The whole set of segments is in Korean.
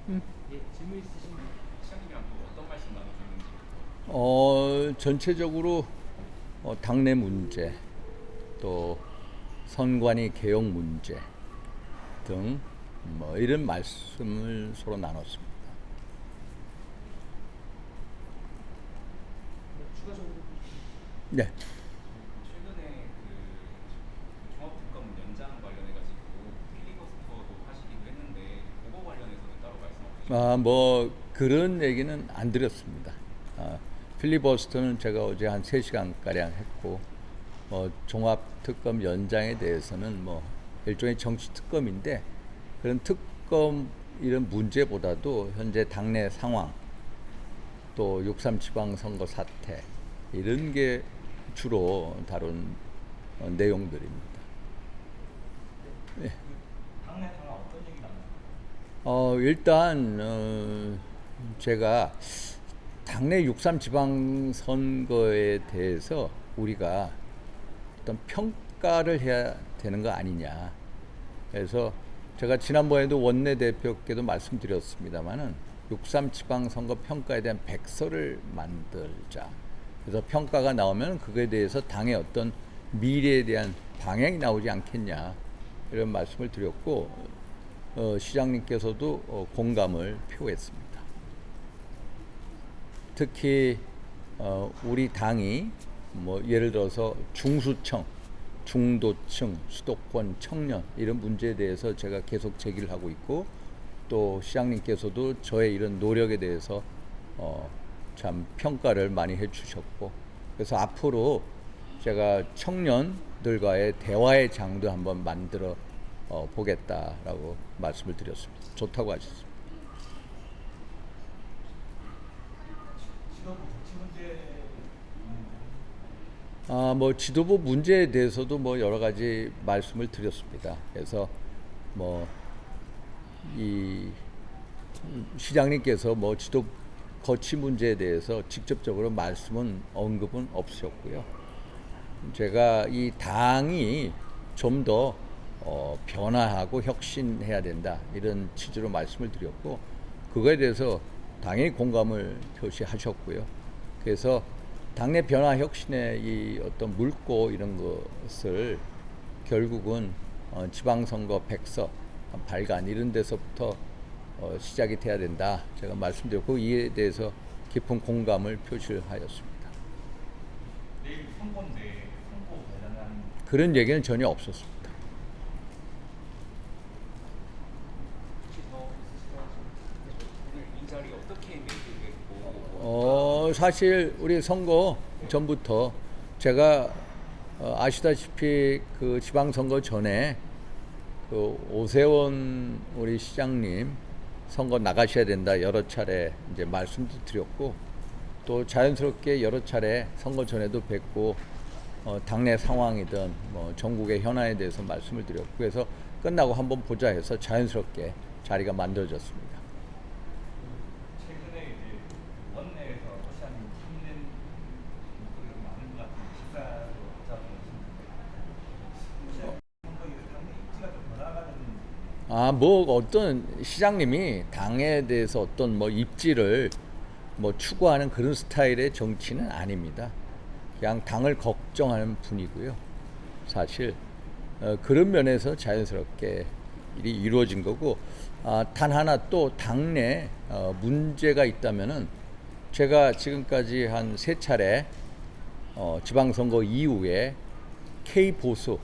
예, 질문 있으신 시장님이랑 또 어떤 말씀 나누셨는지. 전체적으로 당내 문제, 또 선관위 개혁 문제 등 뭐 이런 말씀을 서로 나눴습니다. 네, 추가적으로 네. 최근에 그 종합특검 연장 관련해가지고 필리버스터도 하시기도 했는데 그거 관련해서는 따로 말씀하시죠? 뭐 그런 얘기는 안 드렸습니다. 필리버스터는 제가 어제 한 3시간 가량 했고, 종합특검 연장에 대해서는 뭐 일종의 정치 특검인데, 그런 특검 이런 문제보다도 현재 당내 상황, 또 6.3 지방선거 사태 이런 게 주로 다룬 내용들입니다. 네. 그 당내 상황 어떤 얘기 나누나요? 일단 제가 당내 6.3 지방선거에 대해서 우리가 어떤 평가를 해야 되는 거 아니냐. 그래서 제가 지난번에도 원내대표께도 말씀드렸습니다마는 6.3 지방선거 평가에 대한 백서를 만들자. 그래서 평가가 나오면 그거에 대해서 당의 어떤 미래에 대한 방향이 나오지 않겠냐. 이런 말씀을 드렸고, 시장님께서도 공감을 표했습니다. 특히 우리 당이 뭐 예를 들어서 중수층, 중도층, 수도권, 청년 이런 문제에 대해서 제가 계속 제기를 하고 있고, 또 시장님께서도 저의 이런 노력에 대해서 참 평가를 많이 해주셨고, 그래서 앞으로 제가 청년들과의 대화의 장도 한번 만들어 보겠다라고 말씀을 드렸습니다. 좋다고 하셨습니다. 지도부 조치 문제 뭐 지도부 문제에 대해서도 뭐 여러 가지 말씀을 드렸습니다. 그래서 뭐 이 시장님께서 뭐 지도 거치 문제에 대해서 직접적으로 말씀은 언급은 없으셨고요. 제가 이 당이 좀 더 변화하고 혁신해야 된다 이런 취지로 말씀을 드렸고, 그거에 대해서 당연히 공감을 표시하셨고요. 그래서 당내 변화 혁신의 이 어떤 물꼬 이런 것을 결국은 지방선거 백서 발간 이런 데서부터 시작이 돼야 된다 제가 말씀드렸고, 이에 대해서 깊은 공감을 표시하였습니다. 내일 선거인데 선거 관련한 그런 얘기는 전혀 없었습니다. 혹시 더 있으시다면 오늘 이 자리 어떻게 매기겠고 사실 우리 선거 전부터 제가 아시다시피 그 지방선거 전에 그 오세훈 우리 시장님 선거 나가셔야 된다 여러 차례 이제 말씀도 드렸고, 또 자연스럽게 여러 차례 선거 전에도 뵙고 당내 상황이든 뭐 전국의 현안에 대해서 말씀을 드렸고, 그래서 끝나고 한번 보자 해서 자연스럽게 자리가 만들어졌습니다. 최근에 이제 원내에서 시장님 힘낸 목소리가 많은 것 같은데 식사로 하자고 하시는데 시장 선거에 당내 입지가 좀 변화가는 뭐 어떤 시장님이 당에 대해서 어떤 뭐 입지를 뭐 추구하는 그런 스타일의 정치는 아닙니다. 그냥 당을 걱정하는 분이고요. 사실 그런 면에서 자연스럽게 일이 이루어진 거고, 단 하나 또 당내 문제가 있다면은 제가 지금까지 한 3차례 지방선거 이후에 K보수,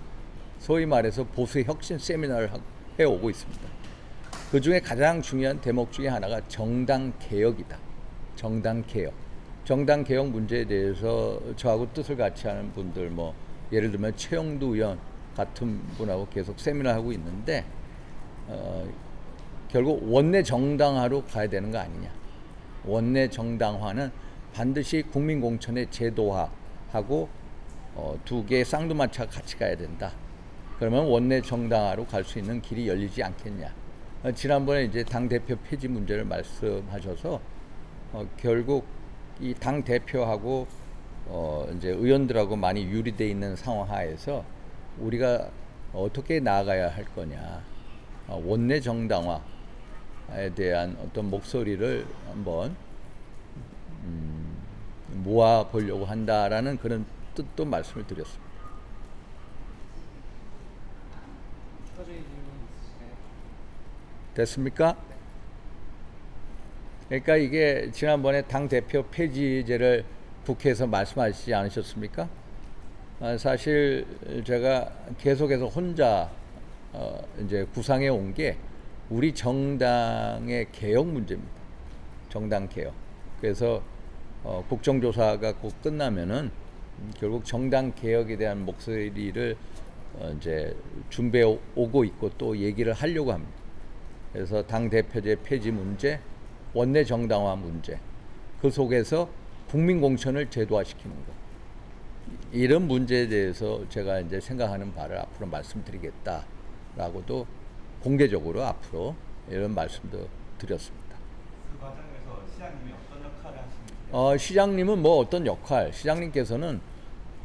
소위 말해서 보수 혁신 세미나를 해오고 있습니다. 그 중에 가장 중요한 대목 중에 하나가 정당 개혁이다. 정당 개혁. 정당 개혁 문제에 대해서 저하고 뜻을 같이 하는 분들, 뭐 예를 들면 최영두 의원 같은 분하고 계속 세미나 하고 있는데, 결국 원내 정당화로 가야 되는 거 아니냐. 원내 정당화는 반드시 국민공천의 제도화하고 두 개의 쌍두마차가 같이 가야 된다. 그러면 원내 정당화로 갈 수 있는 길이 열리지 않겠냐. 지난번에 이제 당 대표 폐지 문제를 말씀하셔서 결국 이 당 대표하고 이제 의원들하고 많이 유리돼 있는 상황 하에서 우리가 어떻게 나아가야 할 거냐. 원내 정당화 대한 어떤 목소리를 한번 모아 보려고 한다라는 그런 뜻도 말씀을 드렸습니다. 추가적인 질문 있으실까요? 됐습니까? 그러니까 이게 지난번에 당 대표 폐지제를 국회에서 말씀하시지 않으셨습니까? 사실 제가 계속해서 혼자 이제 구상해 온 게 우리 정당의 개혁 문제입니다. 정당 개혁. 그래서 국정조사가 곧 끝나면은 결국 정당 개혁에 대한 목소리를 이제 준비해 오고 있고 또 얘기를 하려고 합니다. 그래서 당 대표제 폐지 문제, 원내 정당화 문제, 그 속에서 국민 공천을 제도화시키는 것, 이런 문제에 대해서 제가 이제 생각하는 바를 앞으로 말씀드리겠다라고도 공개적으로 앞으로 이런 말씀도 드렸습니다. 그 과정에서 시장님이 어떤 역할을 하시는지. 시장님은 뭐 어떤 역할, 시장님께서는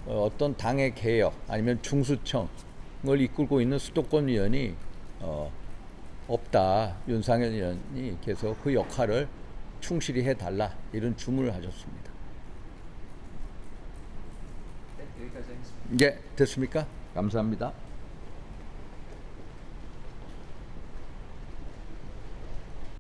어떤 당의 개혁 아니면 중수청을 이끌고 있는 수도권 위원이 없다. 윤상현 의원이 계속 그 역할을 충실히 해달라 이런 주문을 하셨습니다. 네, 여기까지 하겠습니다. 예, 됐습니까? 감사합니다.